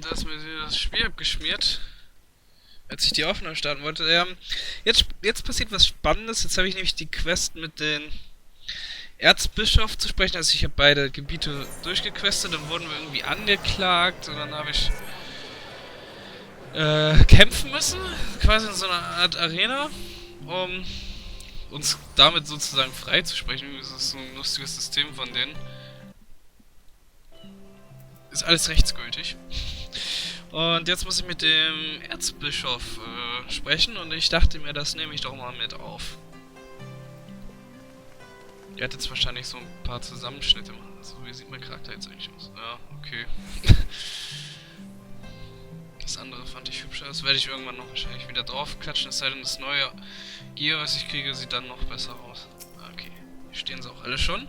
Da ist mir das Spiel abgeschmiert, als ich die Aufnahme starten wollte. Jetzt passiert was Spannendes. Jetzt habe ich nämlich die Quest mit den Erzbischof zu sprechen. Also ich habe beide Gebiete durchgequestet, dann wurden wir irgendwie angeklagt und dann habe ich kämpfen müssen, quasi in so einer Art Arena, um uns damit sozusagen freizusprechen. Das ist so ein lustiges System von denen. Ist alles rechtsgültig. Und jetzt muss ich mit dem Erzbischof sprechen und ich dachte mir, das nehme ich doch mal mit auf. Ihr hat jetzt wahrscheinlich so ein paar Zusammenschnitte machen. Also, wie sieht mein Charakter jetzt eigentlich aus? Ja, okay. Das andere fand ich hübscher. Das werde ich irgendwann noch wahrscheinlich wieder draufklatschen. Es sei denn, das neue Gear, was ich kriege, sieht dann noch besser aus. Okay. Hier stehen sie auch alle schon.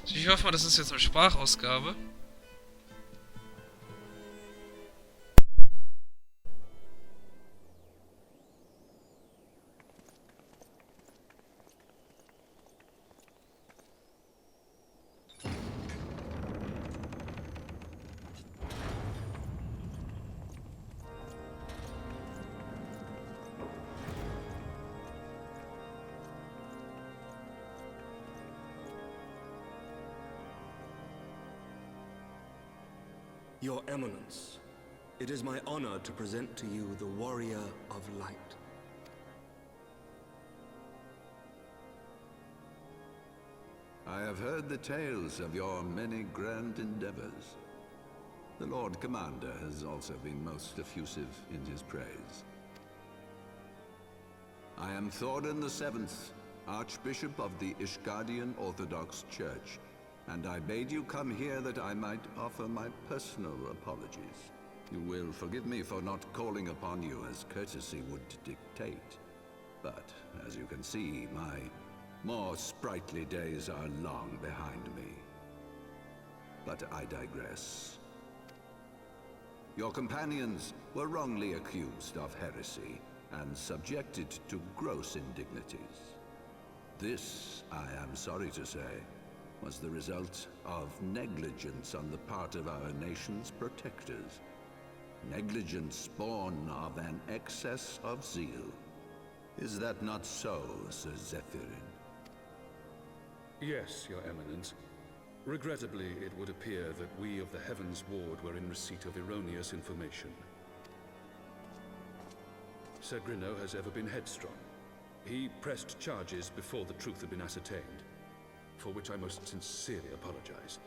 Also ich hoffe mal, das ist jetzt eine Sprachausgabe. Your Eminence, it is my honor to present to you the Warrior of Light. I have heard the tales of your many grand endeavors. The Lord Commander has also been most effusive in his praise. I am Thorin VII, Archbishop of the Ishgardian Orthodox Church, and I bade you come here that I might offer my personal apologies. You will forgive me for not calling upon you as courtesy would dictate. But, as you can see, my more sprightly days are long behind me. But I digress. Your companions were wrongly accused of heresy and subjected to gross indignities. This, I am sorry to say, was the result of negligence on the part of our nation's protectors. Negligence born of an excess of zeal. Is that not so, Sir Zephyrin? Yes, Your Eminence. Regrettably, it would appear that we of the Heavensward were in receipt of erroneous information. Sir Grinno has ever been headstrong. He pressed charges before the truth had been ascertained, for which I most sincerely apologize.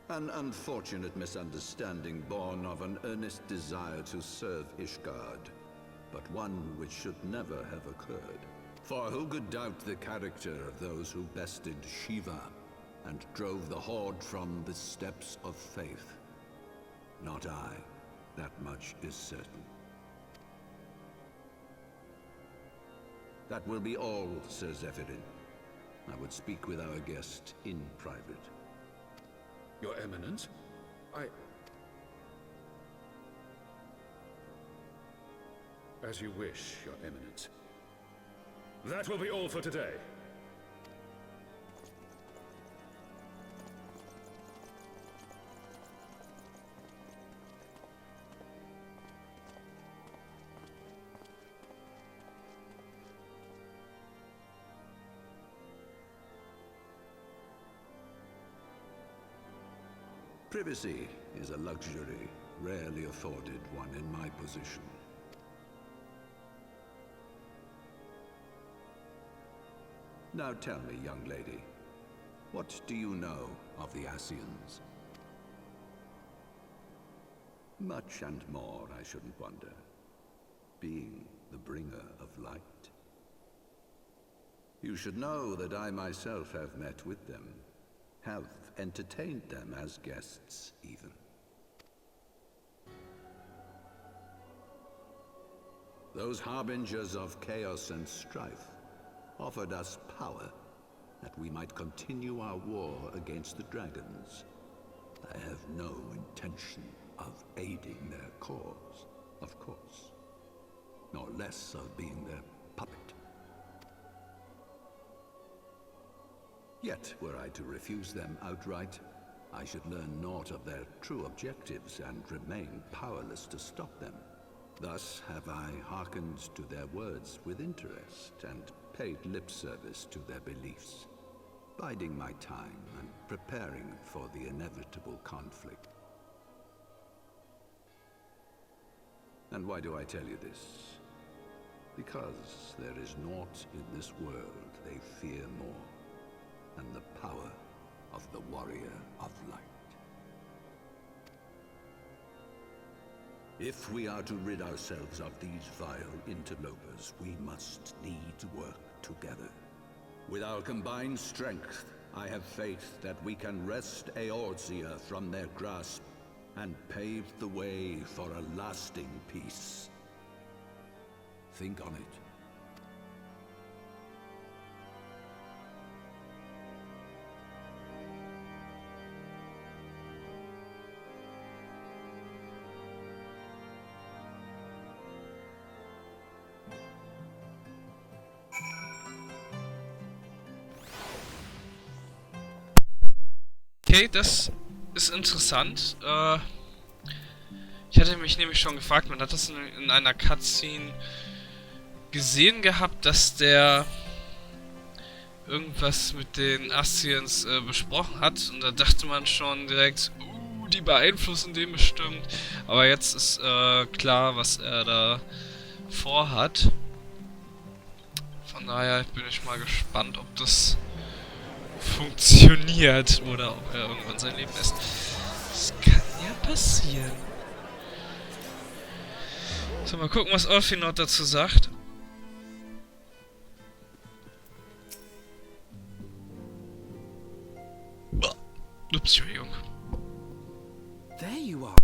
An unfortunate misunderstanding born of an earnest desire to serve Ishgard, but one which should never have occurred. For who could doubt the character of those who bested Shiva and drove the Horde from the steps of faith? Not I. That much is certain. That will be all, Sir Zephyrin. I would speak with our guest in private. Your Eminence? As you wish, Your Eminence. That will be all for today. Privacy is a luxury rarely afforded one in my position. Now tell me, young lady, what do you know of the Ascians? Much and more, I shouldn't wonder, being the bringer of light. You should know that I myself have met with them, have entertained them as guests, even. Those harbingers of chaos and strife offered us power that we might continue our war against the dragons. I have no intention of aiding their cause, of course, nor less of being their puppet. Yet, were I to refuse them outright, I should learn naught of their true objectives and remain powerless to stop them. Thus have I hearkened to their words with interest and paid lip service to their beliefs, biding my time and preparing for the inevitable conflict. And why do I tell you this? Because there is naught in this world they fear more than the power of the warrior of light. If we are to rid ourselves of these vile interlopers, we must needs work together. With our combined strength, I have faith that we can wrest Eorzea from their grasp and pave the way for a lasting peace. Think on it. Okay, das ist interessant. Ich hatte mich nämlich schon gefragt, man hat das in einer Cutscene gesehen gehabt, dass der irgendwas mit den Ascians besprochen hat. Und da dachte man schon direkt, die beeinflussen den bestimmt. Aber jetzt ist klar, was er da vorhat. Von daher bin ich mal gespannt, ob das funktioniert oder ob er irgendwann sein Leben lässt. Das kann ja passieren. So, mal gucken, was Orphinot dazu sagt. Ups, Entschuldigung. There you are.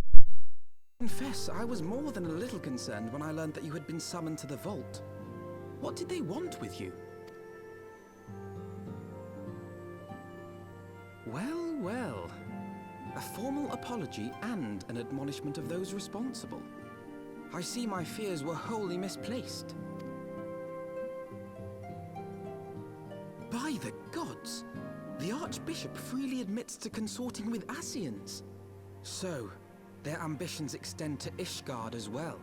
Confess, I was more than a little concerned when I learned that you had been summoned to the vault. What did they want with you? Well, well. A formal apology and an admonishment of those responsible. I see my fears were wholly misplaced. By the gods! The Archbishop freely admits to consorting with Ascians. So, their ambitions extend to Ishgard as well.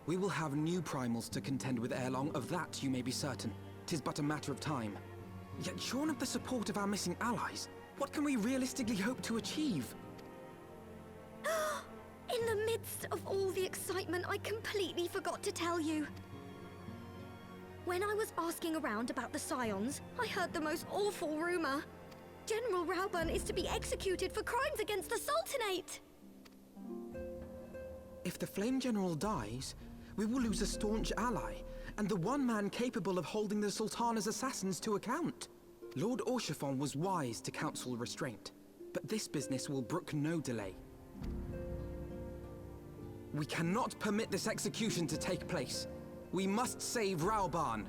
We will have new primals to contend with ere long, of that you may be certain. 'Tis but a matter of time. Yet shorn of the support of our missing allies, what can we realistically hope to achieve? In the midst of all the excitement, I completely forgot to tell you. When I was asking around about the Scions, I heard the most awful rumor. General Raubahn is to be executed for crimes against the Sultanate. If the Flame General dies, we will lose a staunch ally, and the one man capable of holding the Sultana's assassins to account. Lord Orshafon was wise to counsel restraint, but this business will brook no delay. We cannot permit this execution to take place. We must save Raubahn.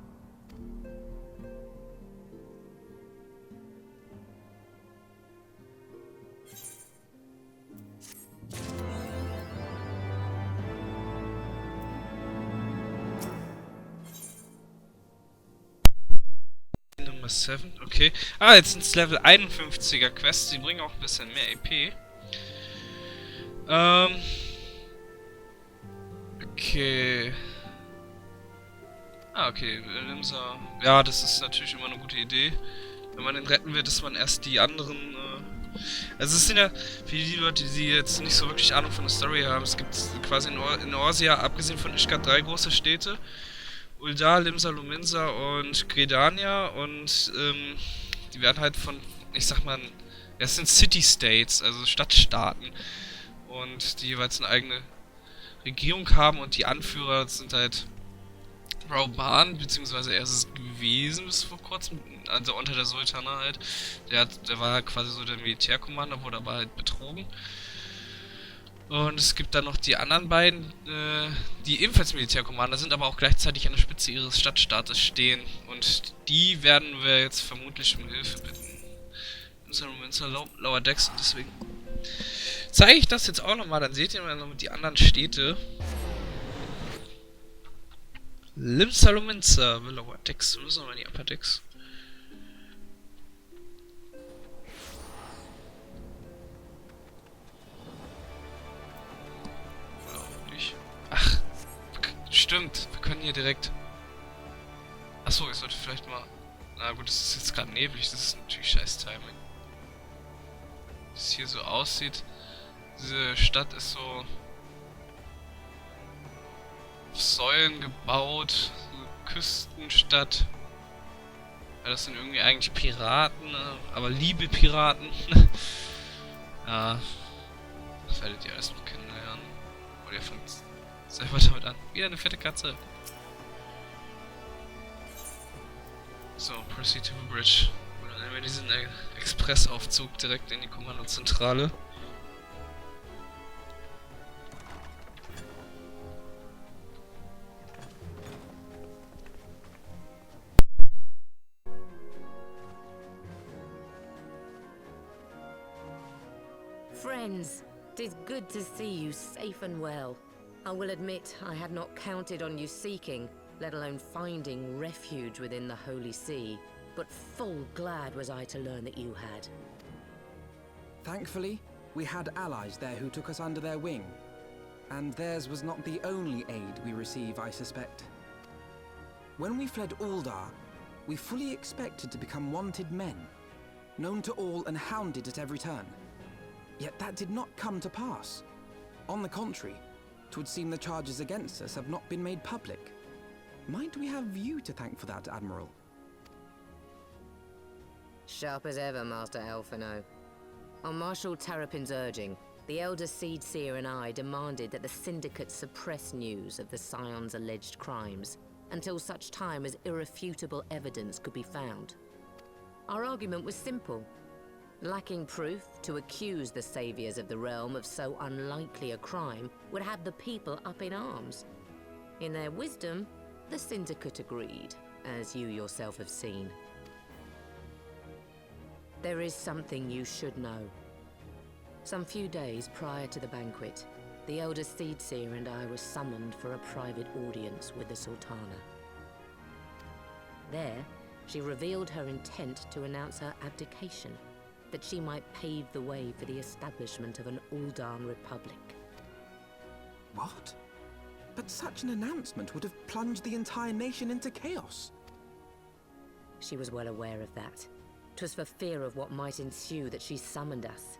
Nummer 7, okay. Ah, jetzt sind es Level 51er Quests, die bringen auch ein bisschen mehr EP. Okay. Ah, okay, Limsa. Ja, das ist natürlich immer eine gute Idee. Wenn man den retten will, dass man erst die anderen, also es sind ja, für die Leute, die jetzt nicht so wirklich Ahnung von der Story haben, es gibt quasi in Eorzea, abgesehen von Ishgard, 3 große Städte. Uldar, Limsa Lominsa und Gredania, und die werden halt von, ich sag mal, das sind City-States, also Stadtstaaten, und die jeweils eine eigene Regierung haben, und die Anführer sind halt Raubahn, beziehungsweise er ist es gewesen bis vor kurzem, also unter der Sultana halt. Der war halt quasi so der Militärkommander, wurde aber halt betrogen. Und es gibt dann noch die anderen beiden, die ebenfalls Militärkommander sind, aber auch gleichzeitig an der Spitze ihres Stadtstaates stehen. Und die werden wir jetzt vermutlich um Hilfe bitten. Limsa Lower Decks, und deswegen zeige ich das jetzt auch nochmal, dann seht ihr mal noch die anderen Städte. Limsa Lominsa, Lower Decks, müssen wir mal in die Upper Decks. Stimmt, wir können hier direkt... Achso, ich sollte vielleicht mal... Na gut, es ist jetzt gerade neblig, das ist natürlich scheiß Timing. Wie es hier so aussieht. Diese Stadt ist so... auf Säulen gebaut. So eine Küstenstadt. Ja, das sind irgendwie eigentlich Piraten, ne? Aber liebe Piraten. Ja, das werdet ihr alles noch kennenlernen. Oder ihr fangt selber damit an. Wieder eine fette Katze. So, proceed to the bridge. Und dann nehmen wir diesen Expressaufzug direkt in die Kommandozentrale. Friends, 'tis good to see you safe and well. I will admit I had not counted on you seeking, let alone finding refuge within the Holy See, but full glad was I to learn that you had. Thankfully, we had allies there who took us under their wing. And theirs was not the only aid we receive, I suspect. When we fled Uldar, we fully expected to become wanted men, known to all and hounded at every turn. Yet that did not come to pass. On the contrary, 'twould seem the charges against us have not been made public. Might we have you to thank for that, Admiral? Sharp as ever, Master Alphino. On Marshal Terrapin's urging, the Elder Seedseer and I demanded that the Syndicate suppress news of the Scion's alleged crimes until such time as irrefutable evidence could be found. Our argument was simple. Lacking proof, to accuse the saviors of the realm of so unlikely a crime would have the people up in arms. In their wisdom, the Syndicate agreed, as you yourself have seen. There is something you should know. Some few days prior to the banquet, the Elder Seedseer and I were summoned for a private audience with the Sultana. There, she revealed her intent to announce her abdication, that she might pave the way for the establishment of an Uldan Republic. What? But such an announcement would have plunged the entire nation into chaos. She was well aware of that. 'Twas for fear of what might ensue that she summoned us.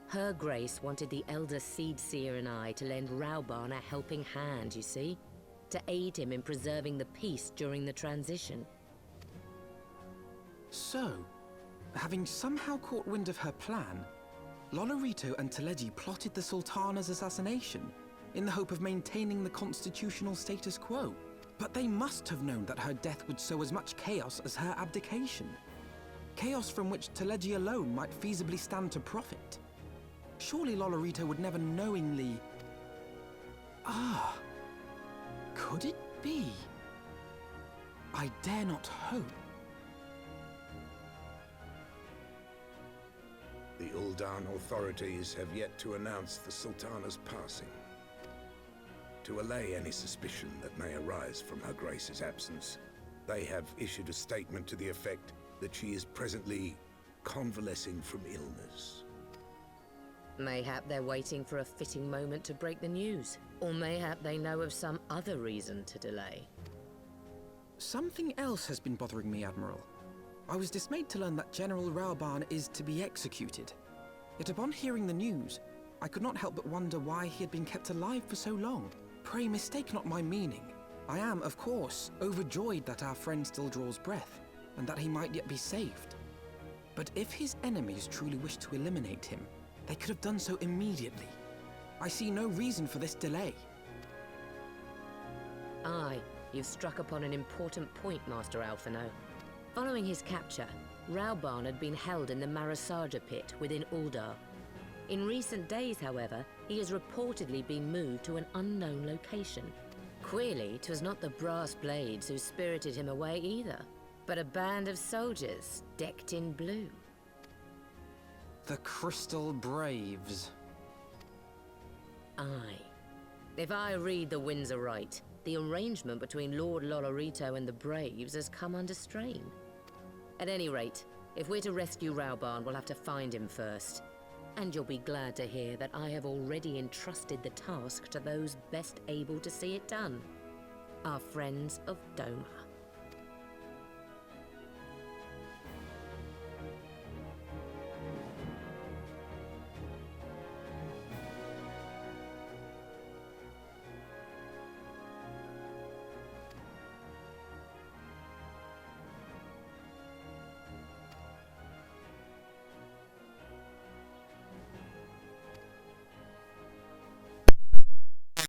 Her Grace wanted the Elder Seedseer and I to lend Raubahn a helping hand, you see? To aid him in preserving the peace during the transition. So, having somehow caught wind of her plan, Lolorito and Teleji plotted the Sultana's assassination in the hope of maintaining the constitutional status quo. But they must have known that her death would sow as much chaos as her abdication. Chaos from which Teleji alone might feasibly stand to profit. Surely Lolorito would never knowingly... Ah, could it be? I dare not hope. The Uldan authorities have yet to announce the Sultana's passing. To allay any suspicion that may arise from Her Grace's absence, they have issued a statement to the effect that she is presently convalescing from illness. Mayhap they're waiting for a fitting moment to break the news. Or mayhap they know of some other reason to delay. Something else has been bothering me, Admiral. I was dismayed to learn that General Raubahn is to be executed. Yet upon hearing the news, I could not help but wonder why he had been kept alive for so long. Pray mistake not my meaning. I am, of course, overjoyed that our friend still draws breath, and that he might yet be saved. But if his enemies truly wished to eliminate him, they could have done so immediately. I see no reason for this delay. Aye, you've struck upon an important point, Master Alphino. Following his capture, Raubahn had been held in the Marasaja pit within Uldar. In recent days, however, he has reportedly been moved to an unknown location. Queerly, 'twas not the brass blades who spirited him away either, but a band of soldiers decked in blue. The Crystal Braves. Aye. If I read the winds aright, the arrangement between Lord Lolorito and the Braves has come under strain. At any rate, if we're to rescue Raubahn, we'll have to find him first. And you'll be glad to hear that I have already entrusted the task to those best able to see it done. our friends of Doma.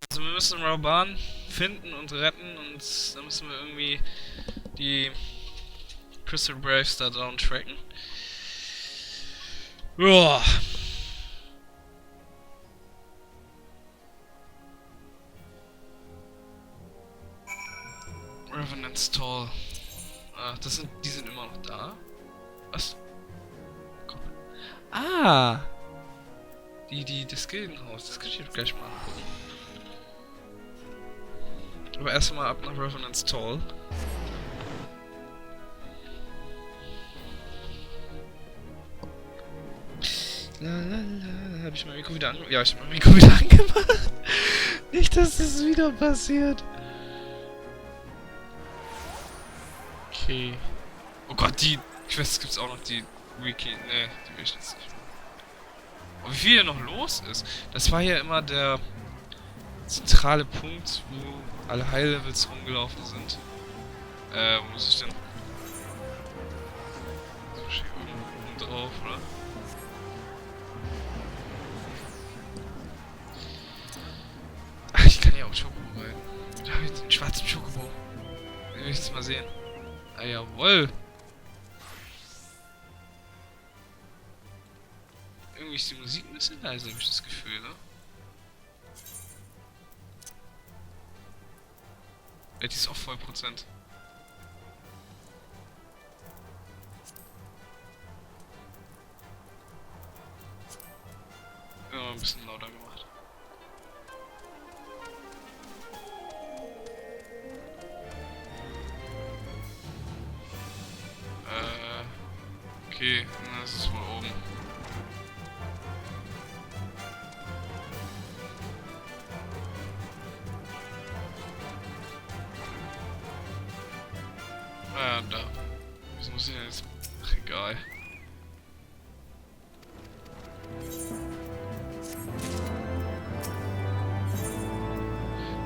Also wir müssen Raubahn finden und retten und dann müssen wir irgendwie die Crystal Braves da down tracken. Joa. Revenant's Toll. Ah, die sind immer noch da. Was? Ah! Das Gildenhaus, das kann ich jetzt gleich mal angucken. Aber erstmal ab nach Revenant's Toll. Hab ich mein Mikro wieder angemacht? Ja, ich hab mein Mikro wieder angemacht. Nicht, dass das wieder passiert. Okay. Oh Gott, die Quests gibt's auch noch, die Wiki. Ne, die will ich jetzt nicht. Aber wie viel hier noch los ist. Das war ja immer der zentrale Punkt, wo alle High-Levels rumgelaufen sind. Wo muss ich denn? So schön oben drauf, oder? Ach, ich kann ja auch Chocobo reiten. Da habe ich den schwarzen Chocobo. Den will ich jetzt mal sehen. Ah, jawoll! Irgendwie ist die Musik ein bisschen leise, habe ich das Gefühl, ne? Ja, die ist auf Vollprozent. Ja, ein bisschen lauter gemacht. Okay, das ist wohl oben. Ah, da. Wieso muss ich denn jetzt... Ach, egal.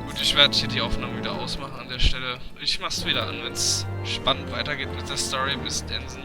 Gut, ich werde hier die Aufnahme wieder ausmachen an der Stelle. Ich mach's wieder an, wenn es spannend weitergeht mit der Story bis Densen.